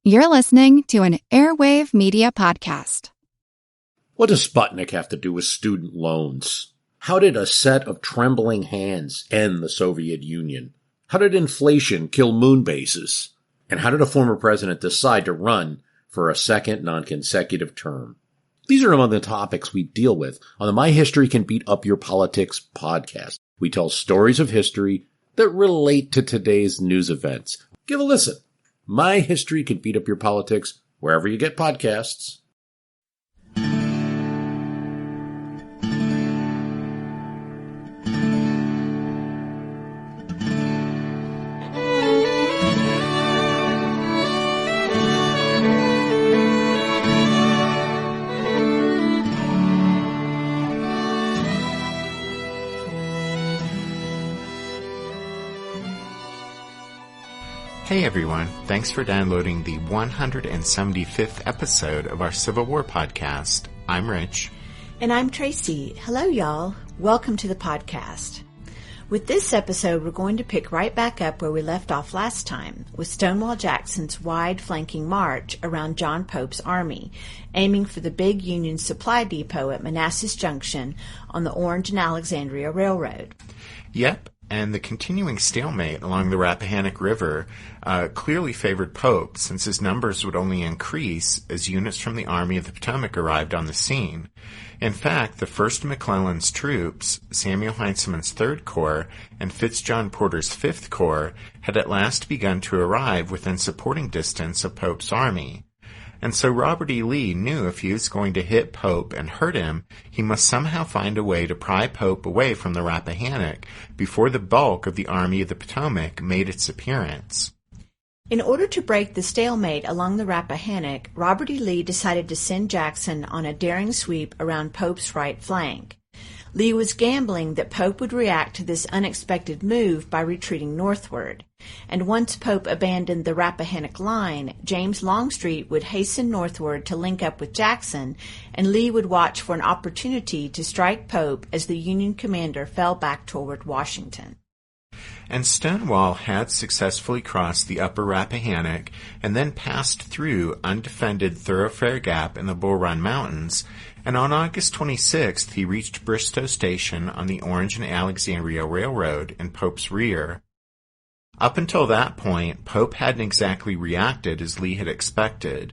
You're listening to an Airwave Media Podcast. What does Sputnik have to do with student loans? How did a set of trembling hands end the Soviet Union? How did inflation kill moon bases? And how did a former president decide to run for a second non-consecutive term? These are among the topics we deal with on the My History Can Beat Up Your Politics podcast. We tell stories of history that relate to today's news events. Give a listen. My History Can Beat Up Your Politics, wherever you get podcasts. Hey everyone, thanks for downloading the 175th episode of our Civil War podcast. I'm Rich. And I'm Tracy. Hello y'all. Welcome to the podcast. With this episode, we're going to pick right back up where we left off last time, with Stonewall Jackson's wide flanking march around John Pope's army, aiming for the big Union supply depot at Manassas Junction on the Orange and Alexandria Railroad. Yep. And the continuing stalemate along the Rappahannock River clearly favored Pope, since his numbers would only increase as units from the Army of the Potomac arrived on the scene. In fact, the 1st McClellan's troops, Samuel Heintzelman's 3rd Corps, and Fitzjohn Porter's 5th Corps had at last begun to arrive within supporting distance of Pope's army. And so Robert E. Lee knew if he was going to hit Pope and hurt him, he must somehow find a way to pry Pope away from the Rappahannock before the bulk of the Army of the Potomac made its appearance. In order to break the stalemate along the Rappahannock, Robert E. Lee decided to send Jackson on a daring sweep around Pope's right flank. Lee was gambling that Pope would react to this unexpected move by retreating northward. And once Pope abandoned the Rappahannock line, James Longstreet would hasten northward to link up with Jackson, and Lee would watch for an opportunity to strike Pope as the Union commander fell back toward Washington. And Stonewall had successfully crossed the upper Rappahannock and then passed through undefended Thoroughfare Gap in the Bull Run Mountains, and on August 26th he reached Bristow Station on the Orange and Alexandria Railroad in Pope's rear. Up until that point, Pope hadn't exactly reacted as Lee had expected.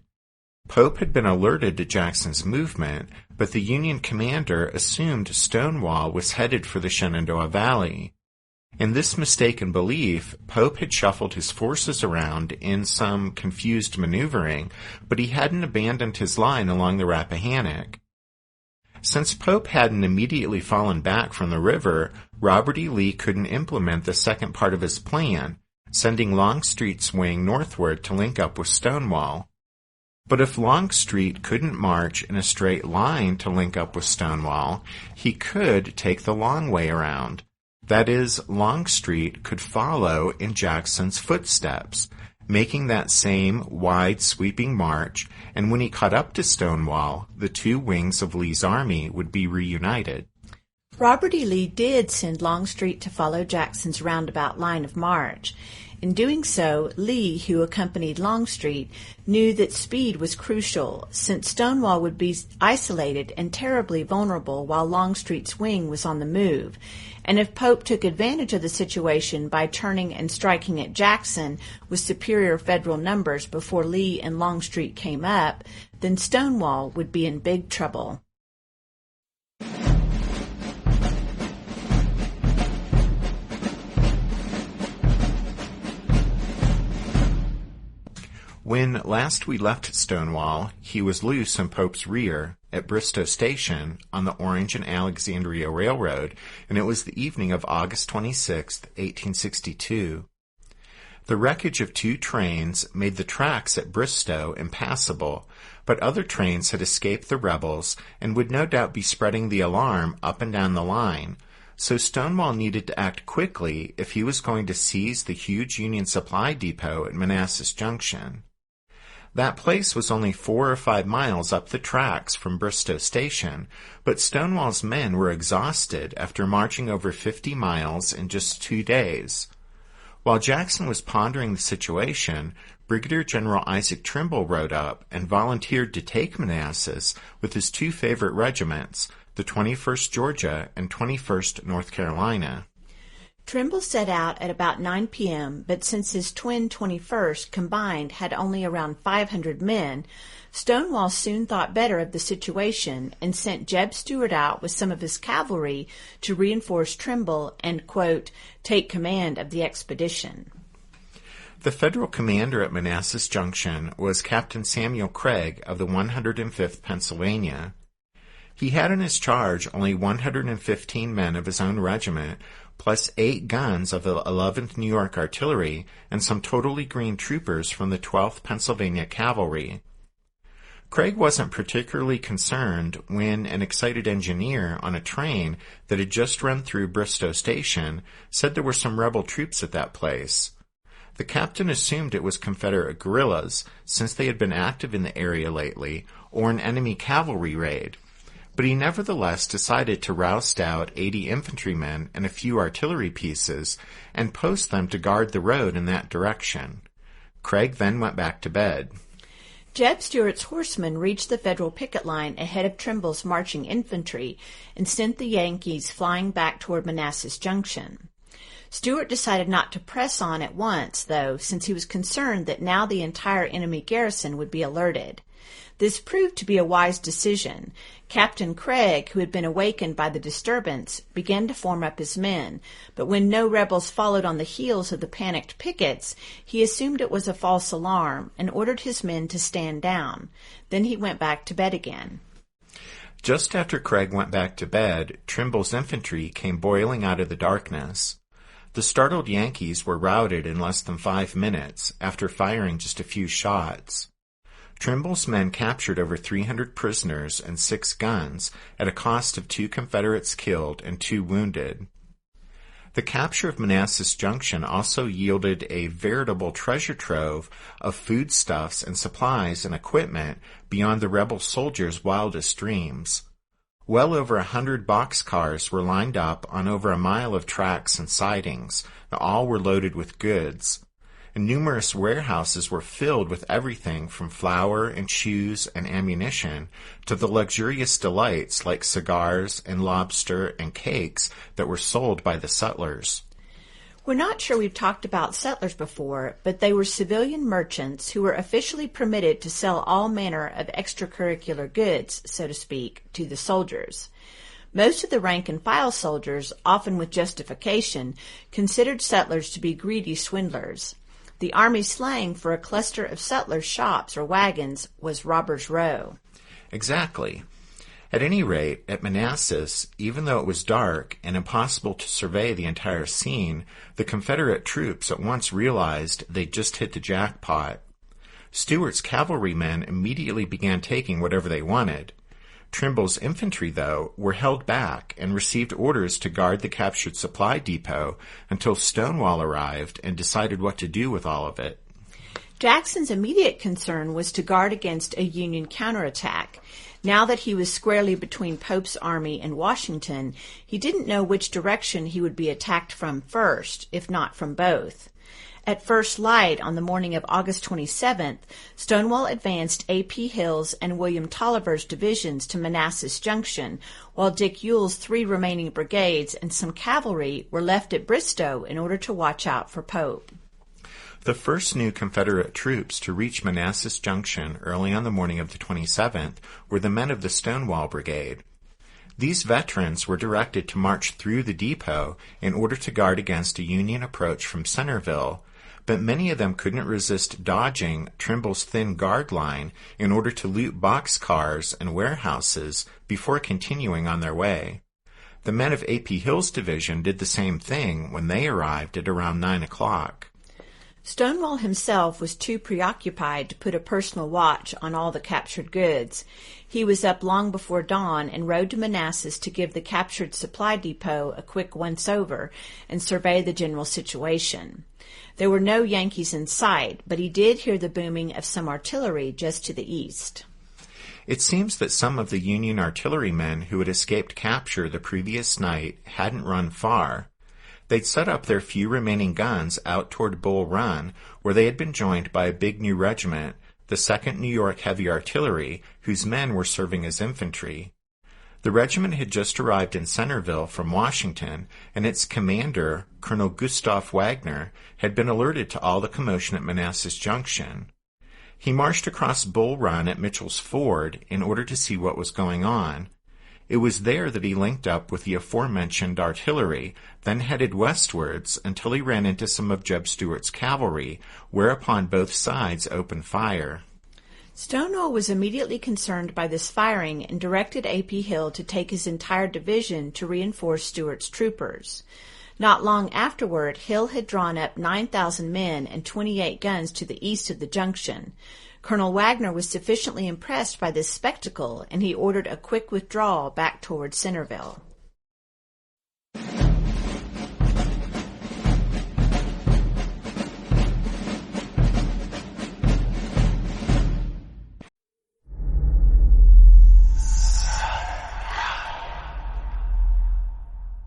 Pope had been alerted to Jackson's movement, but the Union commander assumed Stonewall was headed for the Shenandoah Valley. In this mistaken belief, Pope had shuffled his forces around in some confused maneuvering, but he hadn't abandoned his line along the Rappahannock. Since Pope hadn't immediately fallen back from the river, Robert E. Lee couldn't implement the second part of his plan, sending Longstreet's wing northward to link up with Stonewall. But if Longstreet couldn't march in a straight line to link up with Stonewall, he could take the long way around. That is, Longstreet could follow in Jackson's footsteps, making that same wide sweeping march, and when he caught up to Stonewall, the two wings of Lee's army would be reunited. Robert E. Lee did send Longstreet to follow Jackson's roundabout line of march. In doing so, Lee, who accompanied Longstreet, knew that speed was crucial, since Stonewall would be isolated and terribly vulnerable while Longstreet's wing was on the move. And if Pope took advantage of the situation by turning and striking at Jackson with superior Federal numbers before Lee and Longstreet came up, then Stonewall would be in big trouble. When last we left Stonewall, he was loose in Pope's rear at Bristow Station on the Orange and Alexandria Railroad, and it was the evening of August 26, 1862. The wreckage of two trains made the tracks at Bristow impassable, but other trains had escaped the rebels and would no doubt be spreading the alarm up and down the line, so Stonewall needed to act quickly if he was going to seize the huge Union supply depot at Manassas Junction. That place was only 4 or 5 miles up the tracks from Bristow Station, but Stonewall's men were exhausted after marching over 50 miles in just 2 days. While Jackson was pondering the situation, Brigadier General Isaac Trimble rode up and volunteered to take Manassas with his two favorite regiments, the 21st Georgia and 21st North Carolina. Trimble set out at about 9 p.m., but since his twin 21st combined had only around 500 men, Stonewall soon thought better of the situation and sent Jeb Stuart out with some of his cavalry to reinforce Trimble and, quote, take command of the expedition. The Federal commander at Manassas Junction was Captain Samuel Craig of the 105th Pennsylvania. He had in his charge only 115 men of his own regiment, plus 8 guns of the 11th New York Artillery and some totally green troopers from the 12th Pennsylvania Cavalry. Craig wasn't particularly concerned when an excited engineer on a train that had just run through Bristow Station said there were some rebel troops at that place. The captain assumed it was Confederate guerrillas, since they had been active in the area lately, or an enemy cavalry raid. But he nevertheless decided to roust out 80 infantrymen and a few artillery pieces and post them to guard the road in that direction. Craig then went back to bed. Jeb Stuart's horsemen reached the Federal picket line ahead of Trimble's marching infantry and sent the Yankees flying back toward Manassas Junction. Stuart decided not to press on at once, though, since he was concerned that now the entire enemy garrison would be alerted. This proved to be a wise decision. Captain Craig, who had been awakened by the disturbance, began to form up his men, but when no rebels followed on the heels of the panicked pickets, he assumed it was a false alarm and ordered his men to stand down. Then he went back to bed again. Just after Craig went back to bed, Trimble's infantry came boiling out of the darkness. The startled Yankees were routed in less than 5 minutes after firing just a few shots. Trimble's men captured over 300 prisoners and 6 guns at a cost of 2 Confederates killed and 2 wounded. The capture of Manassas Junction also yielded a veritable treasure trove of foodstuffs and supplies and equipment beyond the rebel soldiers' wildest dreams. Well over 100 boxcars were lined up on over a mile of tracks and sidings. All were loaded with goods. And numerous warehouses were filled with everything from flour and shoes and ammunition to the luxurious delights like cigars and lobster and cakes that were sold by the settlers. We're not sure we've talked about settlers before, but they were civilian merchants who were officially permitted to sell all manner of extracurricular goods, so to speak, to the soldiers. Most of the rank-and-file soldiers, often with justification, considered settlers to be greedy swindlers. The Army slang for a cluster of settlers' shops or wagons was Robbers' Row. Exactly. At any rate, at Manassas, even though it was dark and impossible to survey the entire scene, the Confederate troops at once realized they'd just hit the jackpot. Stuart's cavalrymen immediately began taking whatever they wanted. Trimble's infantry, though, were held back and received orders to guard the captured supply depot until Stonewall arrived and decided what to do with all of it. Jackson's immediate concern was to guard against a Union counterattack. Now that he was squarely between Pope's army and Washington, he didn't know which direction he would be attacked from first, if not from both. At first light on the morning of August 27th, Stonewall advanced A.P. Hill's and William Tolliver's divisions to Manassas Junction, while Dick Ewell's 3 remaining brigades and some cavalry were left at Bristow in order to watch out for Pope. The first new Confederate troops to reach Manassas Junction early on the morning of the 27th were the men of the Stonewall Brigade. These veterans were directed to march through the depot in order to guard against a Union approach from Centerville, but many of them couldn't resist dodging Trimble's thin guard line in order to loot boxcars and warehouses before continuing on their way. The men of A.P. Hill's division did the same thing when they arrived at around 9 o'clock. Stonewall himself was too preoccupied to put a personal watch on all the captured goods. He was up long before dawn and rode to Manassas to give the captured supply depot a quick once-over and survey the general situation. There were no Yankees in sight, but he did hear the booming of some artillery just to the east. It seems that some of the Union artillerymen who had escaped capture the previous night hadn't run far. They'd set up their few remaining guns out toward Bull Run, where they had been joined by a big new regiment, the 2nd New York Heavy Artillery, whose men were serving as infantry. The regiment had just arrived in Centerville from Washington, and its commander, Colonel Gustav Wagner, had been alerted to all the commotion at Manassas Junction. He marched across Bull Run at Mitchell's Ford in order to see what was going on. It was there that he linked up with the aforementioned artillery, then headed westwards until he ran into some of Jeb Stuart's cavalry, whereupon both sides opened fire. Stonewall was immediately concerned by this firing and directed A.P. Hill to take his entire division to reinforce Stuart's troopers. Not long afterward, Hill had drawn up 9,000 men and 28 guns to the east of the junction. Colonel Wagner was sufficiently impressed by this spectacle, and he ordered a quick withdrawal back toward Centerville.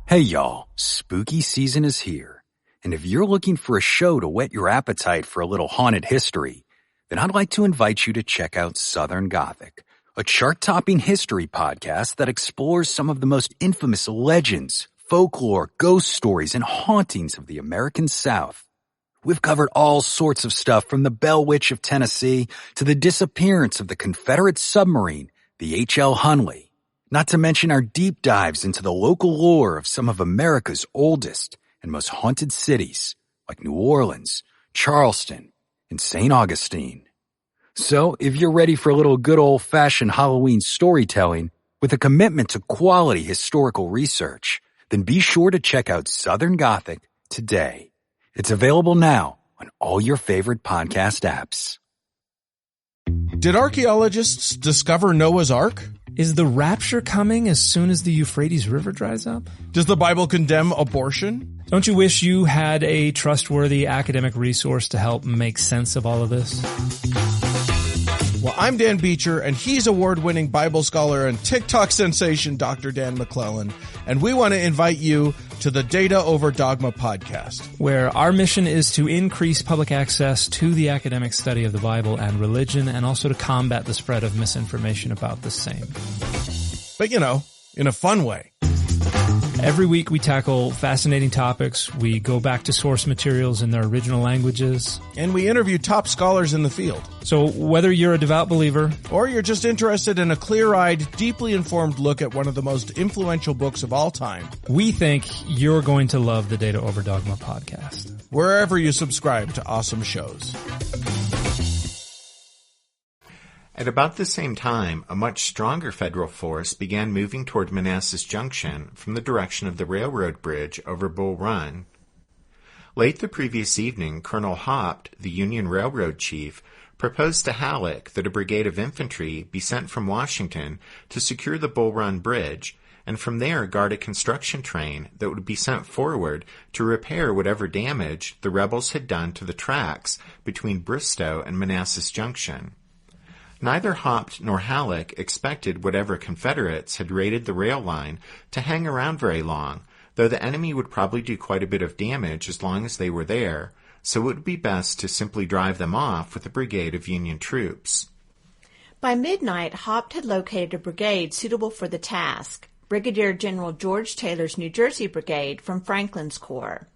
Hey y'all, spooky season is here. And if you're looking for a show to whet your appetite for a little haunted history, then I'd like to invite you to check out Southern Gothic, a chart-topping history podcast that explores some of the most infamous legends, folklore, ghost stories, and hauntings of the American South. We've covered all sorts of stuff from the Bell Witch of Tennessee to the disappearance of the Confederate submarine, the H.L. Hunley, not to mention our deep dives into the local lore of some of America's oldest and most haunted cities, like New Orleans, Charleston, and St. Augustine. So, if you're ready for a little good old-fashioned Halloween storytelling with a commitment to quality historical research, then be sure to check out Southern Gothic today. It's available now on all your favorite podcast apps. Did archaeologists discover Noah's Ark? Is the rapture coming as soon as the Euphrates River dries up? Does the Bible condemn abortion? Don't you wish you had a trustworthy academic resource to help make sense of all of this? Well, I'm Dan Beecher, and he's award-winning Bible scholar and TikTok sensation Dr. Dan McClellan, and we want to invite you to the Data Over Dogma podcast, where our mission is to increase public access to the academic study of the Bible and religion, and also to combat the spread of misinformation about the same. But, in a fun way. Every week we tackle fascinating topics, we go back to source materials in their original languages, And we interview top scholars in the field. So whether you're a devout believer, or you're just interested in a clear-eyed, deeply informed look at one of the most influential books of all time, we think you're going to love the Data Over Dogma podcast. Wherever you subscribe to awesome shows. At about the same time, a much stronger federal force began moving toward Manassas Junction from the direction of the railroad bridge over Bull Run. Late the previous evening, Colonel Haupt, the Union Railroad chief, proposed to Halleck that a brigade of infantry be sent from Washington to secure the Bull Run Bridge, and from there guard a construction train that would be sent forward to repair whatever damage the rebels had done to the tracks between Bristow and Manassas Junction. Neither Haupt nor Halleck expected whatever Confederates had raided the rail line to hang around very long, though the enemy would probably do quite a bit of damage as long as they were there, so it would be best to simply drive them off with a brigade of Union troops. By midnight, Haupt had located a brigade suitable for the task, Brigadier General George Taylor's New Jersey Brigade from Franklin's Corps.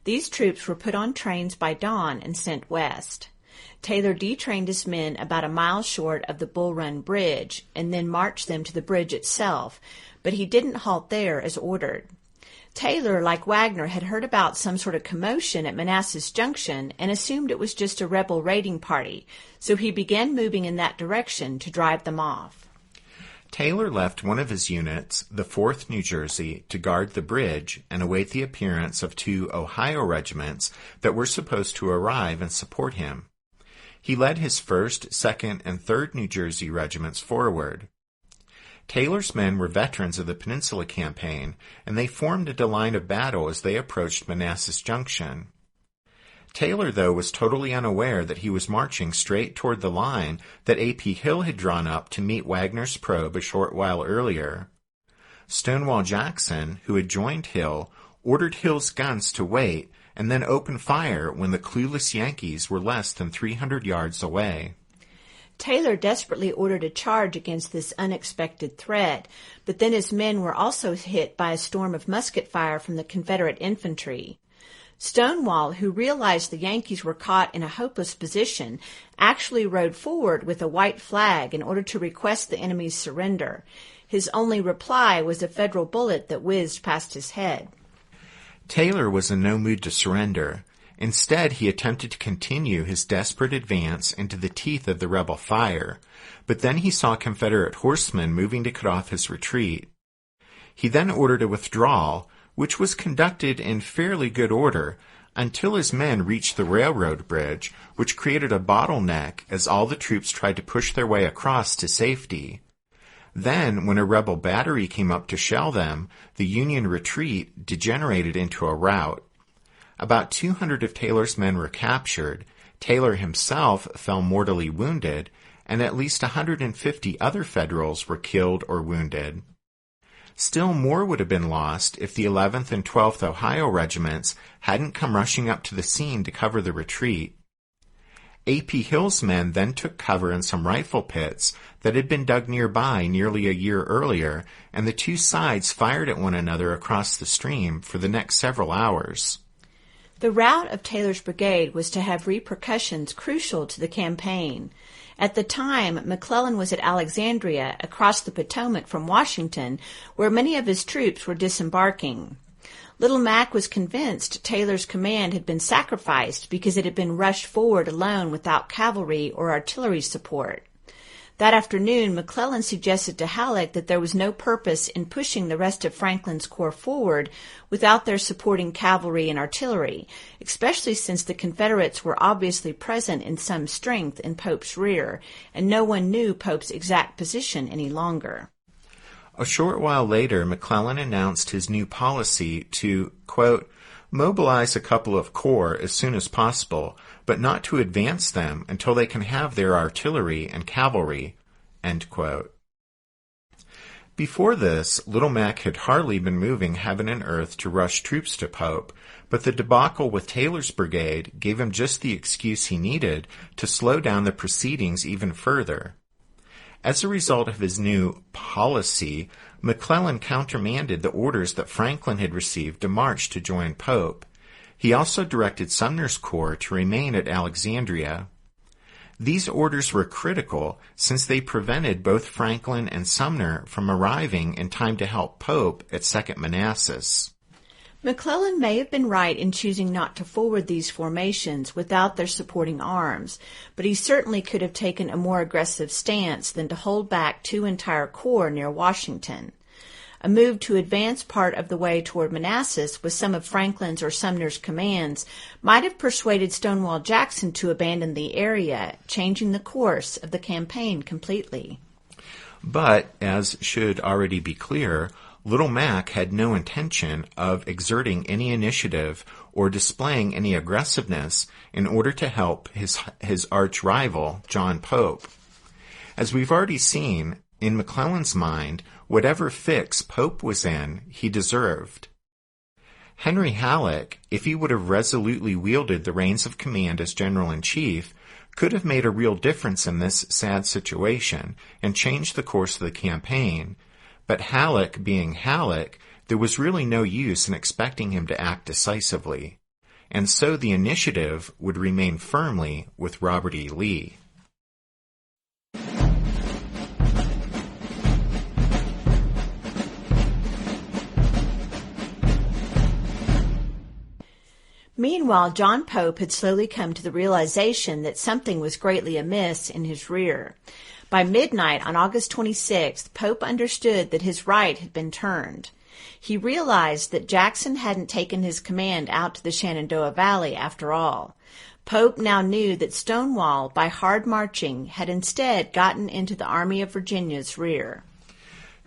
These troops were put on trains by dawn and sent west. Taylor detrained his men about a mile short of the Bull Run Bridge and then marched them to the bridge itself, but he didn't halt there as ordered. Taylor, like Wagner, had heard about some sort of commotion at Manassas Junction and assumed it was just a rebel raiding party, so he began moving in that direction to drive them off. Taylor left one of his units, the 4th New Jersey, to guard the bridge and await the appearance of 2 Ohio regiments that were supposed to arrive and support him. He led his 1st, 2nd, and 3rd New Jersey regiments forward. Taylor's men were veterans of the Peninsula Campaign, and they formed into line of battle as they approached Manassas Junction. Taylor, though, was totally unaware that he was marching straight toward the line that A.P. Hill had drawn up to meet Wagner's probe a short while earlier. Stonewall Jackson, who had joined Hill, ordered Hill's guns to wait and then open fire when the clueless Yankees were less than 300 yards away. Taylor desperately ordered a charge against this unexpected threat, but then his men were also hit by a storm of musket fire from the Confederate infantry. Stonewall, who realized the Yankees were caught in a hopeless position, actually rode forward with a white flag in order to request the enemy's surrender. His only reply was a Federal bullet that whizzed past his head. Taylor was in no mood to surrender. Instead, he attempted to continue his desperate advance into the teeth of the rebel fire, but then he saw Confederate horsemen moving to cut off his retreat. He then ordered a withdrawal, which was conducted in fairly good order until his men reached the railroad bridge, which created a bottleneck as all the troops tried to push their way across to safety. Then, when a rebel battery came up to shell them, the Union retreat degenerated into a rout. About 200 of Taylor's men were captured, Taylor himself fell mortally wounded, and at least 150 other Federals were killed or wounded. Still more would have been lost if the 11th and 12th Ohio regiments hadn't come rushing up to the scene to cover the retreat. A.P. Hill's men then took cover in some rifle pits that had been dug nearby nearly a year earlier, and the two sides fired at one another across the stream for the next several hours. The rout of Taylor's brigade was to have repercussions crucial to the campaign. At the time, McClellan was at Alexandria, across the Potomac from Washington, where many of his troops were disembarking. Little Mac was convinced Taylor's command had been sacrificed because it had been rushed forward alone without cavalry or artillery support. That afternoon, McClellan suggested to Halleck that there was no purpose in pushing the rest of Franklin's corps forward without their supporting cavalry and artillery, especially since the Confederates were obviously present in some strength in Pope's rear, and no one knew Pope's exact position any longer. A short while later, McClellan announced his new policy to, quote, mobilize a couple of corps as soon as possible, but not to advance them until they can have their artillery and cavalry, end quote. Before this, Little Mac had hardly been moving heaven and earth to rush troops to Pope, but the debacle with Taylor's brigade gave him just the excuse he needed to slow down the proceedings even further. As a result of his new policy, McClellan countermanded the orders that Franklin had received to march to join Pope. He also directed Sumner's corps to remain at Alexandria. These orders were critical since they prevented both Franklin and Sumner from arriving in time to help Pope at Second Manassas. McClellan may have been right in choosing not to forward these formations without their supporting arms, but he certainly could have taken a more aggressive stance than to hold back two entire corps near Washington. A move to advance part of the way toward Manassas with some of Franklin's or Sumner's commands might have persuaded Stonewall Jackson to abandon the area, changing the course of the campaign completely. But, as should already be clear, Little Mac had no intention of exerting any initiative or displaying any aggressiveness in order to help his arch-rival, John Pope. As we've already seen, in McClellan's mind, whatever fix Pope was in, he deserved. Henry Halleck, if he would have resolutely wielded the reins of command as General-in-Chief, could have made a real difference in this sad situation and changed the course of the campaign. But Halleck being Halleck, there was really no use in expecting him to act decisively, and so the initiative would remain firmly with Robert E. Lee. Meanwhile, John Pope had slowly come to the realization that something was greatly amiss in his rear. By midnight on August 26th, Pope understood that his right had been turned. He realized that Jackson hadn't taken his command out to the Shenandoah Valley after all. Pope now knew that Stonewall, by hard marching, had instead gotten into the Army of Virginia's rear.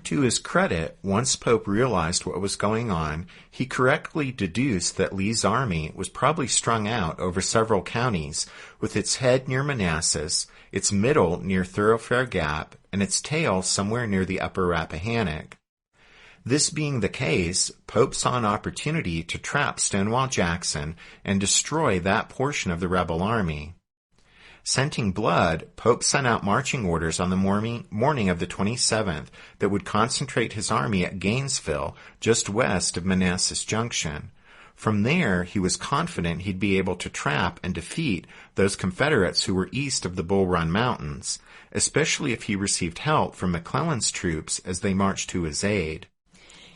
To his credit, once Pope realized what was going on, he correctly deduced that Lee's army was probably strung out over several counties, with its head near Manassas, its middle near Thoroughfare Gap, and its tail somewhere near the upper Rappahannock. This being the case, Pope saw an opportunity to trap Stonewall Jackson and destroy that portion of the rebel army. Scenting blood, Pope sent out marching orders on the morning of the 27th that would concentrate his army at Gainesville, just west of Manassas Junction. From there, he was confident he'd be able to trap and defeat those Confederates who were east of the Bull Run Mountains, especially if he received help from McClellan's troops as they marched to his aid.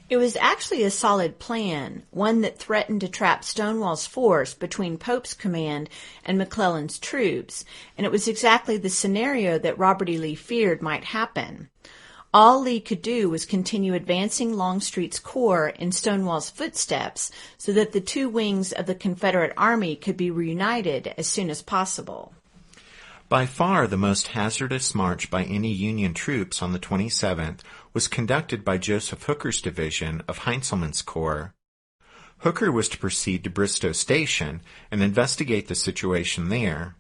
It was actually a solid plan, one that threatened to trap Stonewall's force between Pope's command and McClellan's troops, and it was exactly the scenario that Robert E. Lee feared might happen. All Lee could do was continue advancing Longstreet's corps in Stonewall's footsteps so that the two wings of the Confederate Army could be reunited as soon as possible. By far the most hazardous march by any Union troops on the 27th was conducted by Joseph Hooker's division of Heintzelman's Corps. Hooker was to proceed to Bristow Station and investigate the situation there.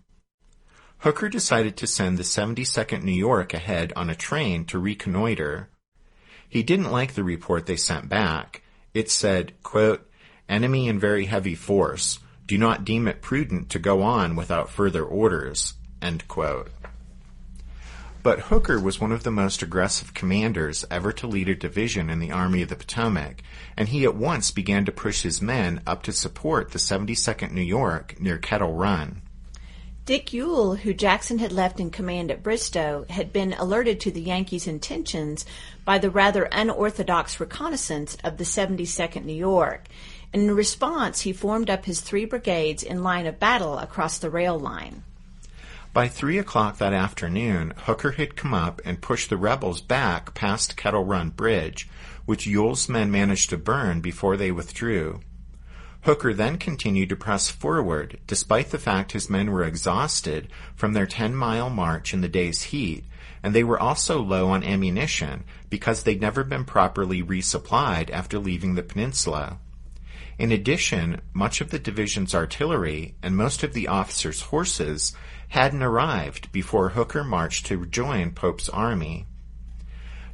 Hooker decided to send the 72nd New York ahead on a train to reconnoiter. He didn't like the report they sent back. It said, quote, "Enemy in very heavy force. Do not deem it prudent to go on without further orders." End quote. But Hooker was one of the most aggressive commanders ever to lead a division in the Army of the Potomac, and he at once began to push his men up to support the 72nd New York near Kettle Run. Dick Ewell, who Jackson had left in command at Bristow, had been alerted to the Yankees' intentions by the rather unorthodox reconnaissance of the 72nd New York, and in response he formed up his 3 brigades in line of battle across the rail line. By 3 o'clock that afternoon, Hooker had come up and pushed the rebels back past Kettle Run Bridge, which Ewell's men managed to burn before they withdrew. Hooker then continued to press forward, despite the fact his men were exhausted from their 10-mile march in the day's heat, and they were also low on ammunition because they'd never been properly resupplied after leaving the peninsula. In addition, much of the division's artillery and most of the officers' horses hadn't arrived before Hooker marched to join Pope's army.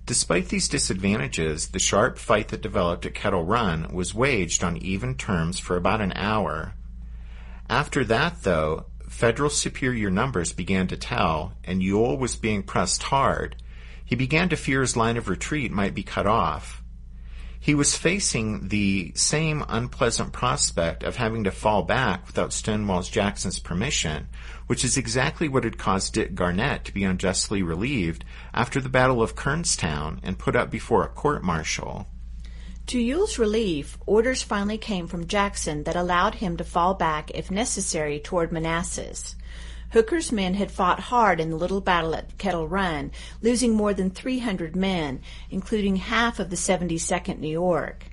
Despite these disadvantages, the sharp fight that developed at Kettle Run was waged on even terms for about an hour. After that, though, Federal superior numbers began to tell, and Ewell was being pressed hard. He began to fear his line of retreat might be cut off. He was facing the same unpleasant prospect of having to fall back without Stonewall Jackson's permission, which is exactly what had caused Dick Garnett to be unjustly relieved after the Battle of Kernstown and put up before a court-martial. To Ewell's relief, orders finally came from Jackson that allowed him to fall back if necessary toward Manassas. Hooker's men had fought hard in the little battle at Kettle Run, losing more than 300 men, including half of the 72nd New York.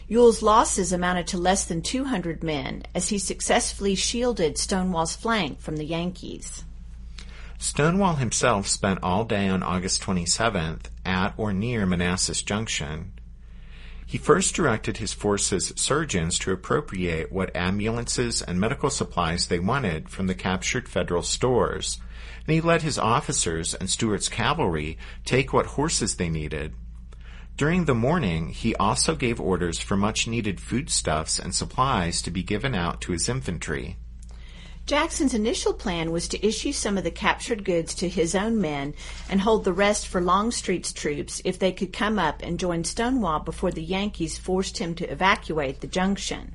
Ewell's losses amounted to less than 200 men, as he successfully shielded Stonewall's flank from the Yankees. Stonewall himself spent all day on August 27th at or near Manassas Junction. He first directed his force's surgeons to appropriate what ambulances and medical supplies they wanted from the captured Federal stores, and he let his officers and Stuart's cavalry take what horses they needed. During the morning, he also gave orders for much-needed foodstuffs and supplies to be given out to his infantry. Jackson's initial plan was to issue some of the captured goods to his own men and hold the rest for Longstreet's troops if they could come up and join Stonewall before the Yankees forced him to evacuate the junction.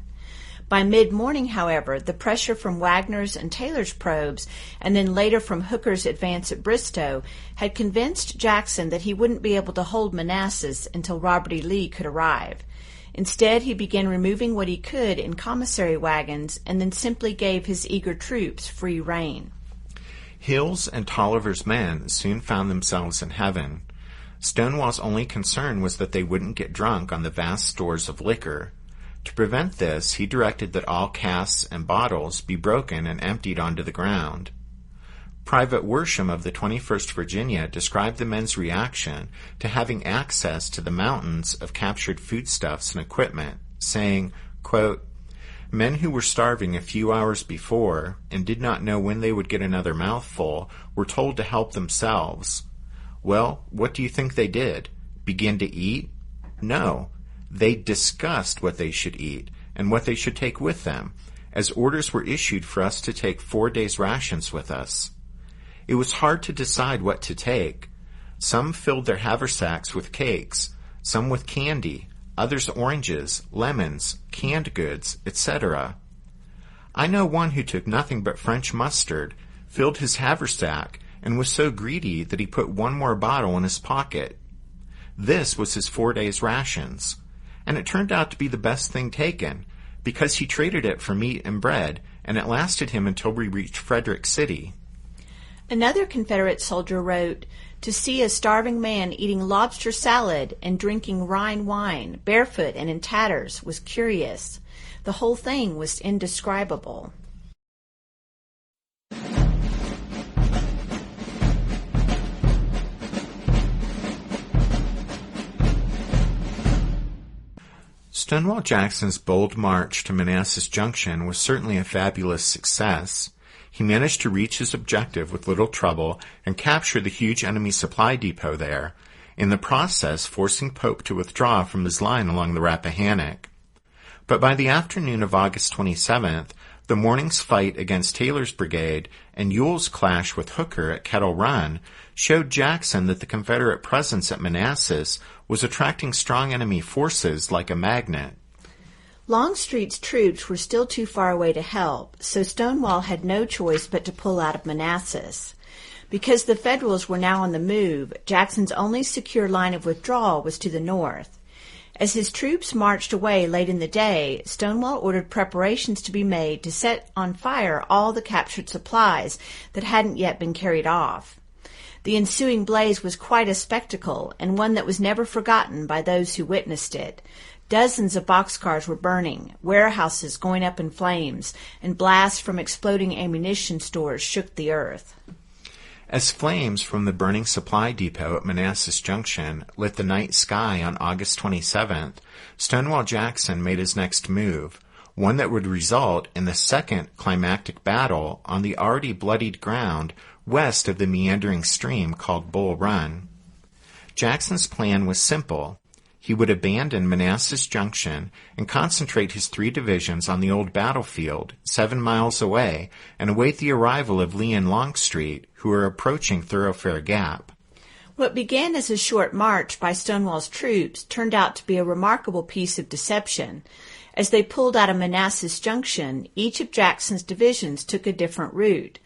By mid-morning, however, the pressure from Wagner's and Taylor's probes, and then later from Hooker's advance at Bristow, had convinced Jackson that he wouldn't be able to hold Manassas until Robert E. Lee could arrive. Instead, he began removing what he could in commissary wagons and then simply gave his eager troops free rein. Hill's and Tolliver's men soon found themselves in heaven. Stonewall's only concern was that they wouldn't get drunk on the vast stores of liquor. To prevent this, he directed that all casks and bottles be broken and emptied onto the ground. Private Worsham of the 21st Virginia described the men's reaction to having access to the mountains of captured foodstuffs and equipment, saying, quote, "Men who were starving a few hours before and did not know when they would get another mouthful were told to help themselves. Well, what do you think they did? Begin to eat? No, they discussed what they should eat and what they should take with them, as orders were issued for us to take 4 days' rations with us. It was hard to decide what to take. Some filled their haversacks with cakes, some with candy, others oranges, lemons, canned goods, etc. I know one who took nothing but French mustard, filled his haversack, and was so greedy that he put one more bottle in his pocket. This was his 4 days' rations, and it turned out to be the best thing taken, because he traded it for meat and bread, and it lasted him until we reached Frederick City. Another Confederate soldier wrote, "To see a starving man eating lobster salad and drinking Rhine wine, barefoot and in tatters, was curious. The whole thing was indescribable." Stonewall Jackson's bold march to Manassas Junction was certainly a fabulous success. He managed to reach his objective with little trouble and capture the huge enemy supply depot there, in the process forcing Pope to withdraw from his line along the Rappahannock. But by the afternoon of August 27th, the morning's fight against Taylor's brigade and Ewell's clash with Hooker at Kettle Run showed Jackson that the Confederate presence at Manassas was attracting strong enemy forces like a magnet. Longstreet's troops were still too far away to help, so Stonewall had no choice but to pull out of Manassas. Because the Federals were now on the move, Jackson's only secure line of withdrawal was to the north. As his troops marched away late in the day, Stonewall ordered preparations to be made to set on fire all the captured supplies that hadn't yet been carried off. The ensuing blaze was quite a spectacle, and one that was never forgotten by those who witnessed it. Dozens of boxcars were burning, warehouses going up in flames, and blasts from exploding ammunition stores shook the earth. As flames from the burning supply depot at Manassas Junction lit the night sky on August 27th, Stonewall Jackson made his next move, one that would result in the second climactic battle on the already bloodied ground west of the meandering stream called Bull Run. Jackson's plan was simple. He would abandon Manassas Junction and concentrate his 3 divisions on the old battlefield 7 miles away and await the arrival of Lee and Longstreet, who were approaching Thoroughfare Gap. What began as a short march by Stonewall's troops turned out to be a remarkable piece of deception. As they pulled out of Manassas Junction, each of Jackson's divisions took a different route.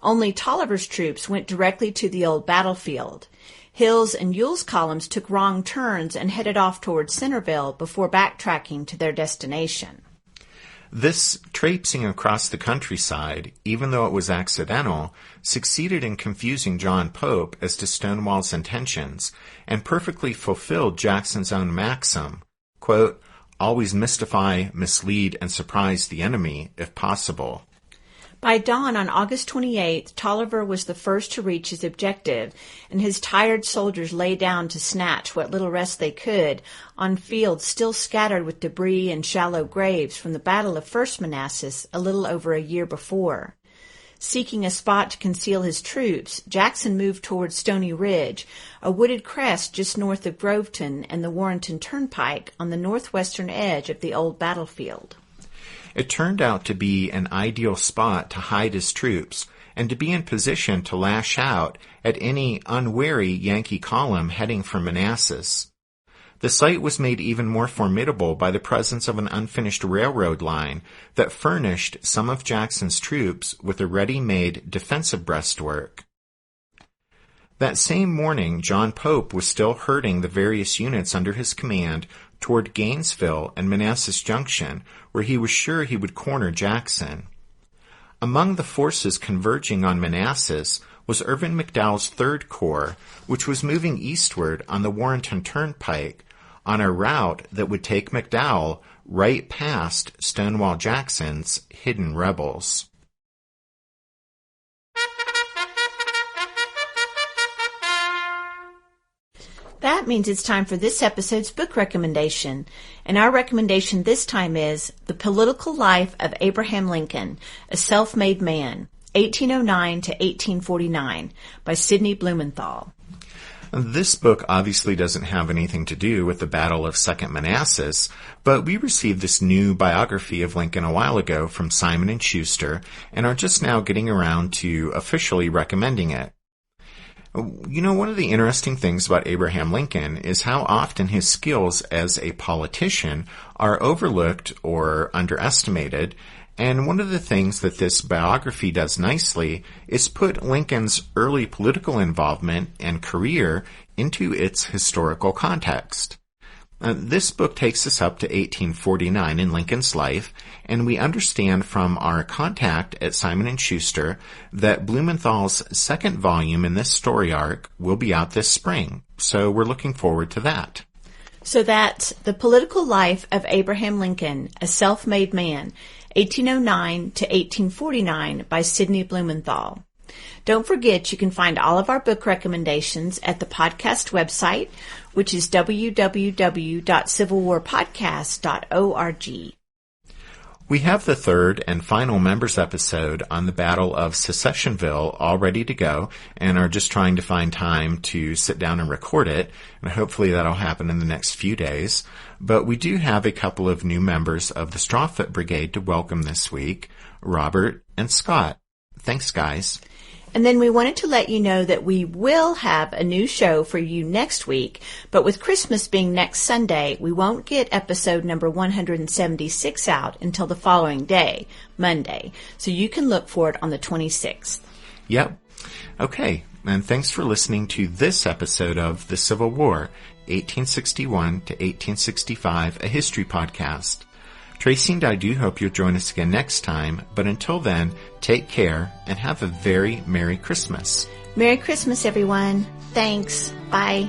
Only Taliaferro's troops went directly to the old battlefield. Hill's and Ewell's columns took wrong turns and headed off toward Centerville before backtracking to their destination. This traipsing across the countryside, even though it was accidental, succeeded in confusing John Pope as to Stonewall's intentions and perfectly fulfilled Jackson's own maxim, quote, "Always mystify, mislead, and surprise the enemy, if possible." By dawn on August 28th, Taliaferro was the first to reach his objective, and his tired soldiers lay down to snatch what little rest they could on fields still scattered with debris and shallow graves from the Battle of First Manassas a little over a year before. Seeking a spot to conceal his troops, Jackson moved toward Stony Ridge, a wooded crest just north of Groveton and the Warrenton Turnpike on the northwestern edge of the old battlefield. It turned out to be an ideal spot to hide his troops and to be in position to lash out at any unwary Yankee column heading for Manassas. The site was made even more formidable by the presence of an unfinished railroad line that furnished some of Jackson's troops with a ready-made defensive breastwork. That same morning, John Pope was still herding the various units under his command toward Gainesville and Manassas Junction, where he was sure he would corner Jackson. Among the forces converging on Manassas was Irvin McDowell's 3rd Corps, which was moving eastward on the Warrenton Turnpike on a route that would take McDowell right past Stonewall Jackson's hidden rebels. That means it's time for this episode's book recommendation. And our recommendation this time is The Political Life of Abraham Lincoln, a Self-Made Man, 1809 to 1849, by Sidney Blumenthal. This book obviously doesn't have anything to do with the Battle of Second Manassas, but we received this new biography of Lincoln a while ago from Simon & Schuster and are just now getting around to officially recommending it. You know, one of the interesting things about Abraham Lincoln is how often his skills as a politician are overlooked or underestimated, and one of the things that this biography does nicely is put Lincoln's early political involvement and career into its historical context. This book takes us up to 1849 in Lincoln's life, and we understand from our contact at Simon & Schuster that Blumenthal's second volume in this story arc will be out this spring, so we're looking forward to that. So that's The Political Life of Abraham Lincoln, a Self-Made Man, 1809 to 1849 by Sidney Blumenthal. Don't forget you can find all of our book recommendations at the podcast website, which is www.civilwarpodcast.org. We have the third and final members episode on the Battle of Secessionville all ready to go and are just trying to find time to sit down and record it, and hopefully that'll happen in the next few days. But we do have a couple of new members of the Strawfoot Brigade to welcome this week, Robert and Scott. Thanks, guys. And then we wanted to let you know that we will have a new show for you next week, but with Christmas being next Sunday, we won't get episode number 176 out until the following day, Monday. So you can look for it on the 26th. Yep. Okay. And thanks for listening to this episode of The Civil War, 1861 to 1865, a history podcast. Tracy and I do hope you'll join us again next time, but until then, take care and have a very Merry Christmas. Merry Christmas, everyone. Thanks. Bye.